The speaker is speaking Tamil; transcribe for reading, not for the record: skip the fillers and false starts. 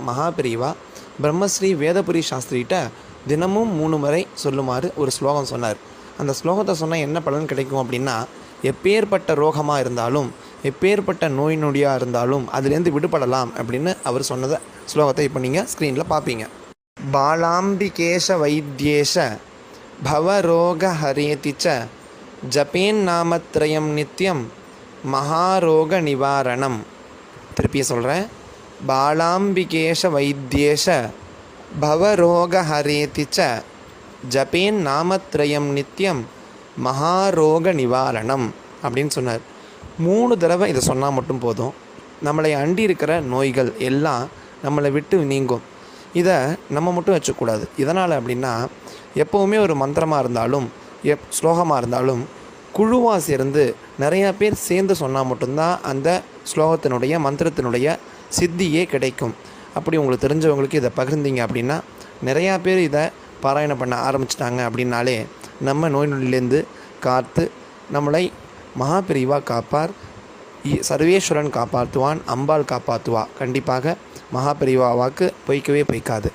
மகாபிரிவா பிரம்மஸ்ரீ வேதபுரி சாஸ்திரிகிட்ட தினமும் 3 முறை சொல்லுமாறு ஒரு ஸ்லோகம் சொன்னார். அந்த ஸ்லோகத்தை சொன்னால் என்ன பலன் கிடைக்கும் அப்படின்னா, எப்பேற்பட்ட ரோகமாக இருந்தாலும் எப்பேற்பட்ட நோய் நொடியாக இருந்தாலும் அதுலேருந்து விடுபடலாம் அப்படின்னு அவர் சொன்னதை ஸ்லோகத்தை இப்போ நீங்கள் ஸ்க்ரீனில் பார்ப்பீங்க. பாலாம்பிகேஷ வைத்தியேஷ பவரோக ஹரேதி ச ஜபேன்னாமத்ரயம் நித்யம் மகாரோக நிவாரணம். திருப்பிய சொல்கிறேன். பாலாம்பிகேஷ வைத்தியேஷ பவரோக ஹரேதி ச ஜபேன்னாமத்ரயம் நித்யம் மகாரோக நிவாரணம் அப்படின்னு சொன்னார். 3 தடவை இதை சொன்னால் மட்டும் போதும். நம்மளை அண்டி இருக்கிற நோய்கள் எல்லாம் நம்மளை விட்டு நீங்கும். இதை நம்ம மட்டும் வச்சுக்கூடாது. இதனால் அப்படின்னா, எப்போவுமே ஒரு மந்திரமாக இருந்தாலும் ஸ்லோகமாக இருந்தாலும் குழுவாக சேர்ந்து நிறையா பேர் சேர்ந்து சொன்னால் மட்டும்தான் அந்த ஸ்லோகத்தினுடைய மந்திரத்தினுடைய சித்தியே கிடைக்கும். அப்படி உங்களுக்கு தெரிஞ்சவங்களுக்கு இதை பகிர்ந்தீங்க அப்படின்னா, நிறையா பேர் இதை பாராயணம் பண்ண ஆரம்பிச்சிட்டாங்க அப்படின்னாலே நம்ம நோய் நொடியிலேருந்து காத்து நம்மளை மகாபிரிவா காப்பார், சர்வேஸ்வரன் காப்பாற்றுவான், அம்பாள் காப்பாற்றுவா. கண்டிப்பாக மகாபிரிவா வாக்கு பொய்க்கவே பொய்க்காது.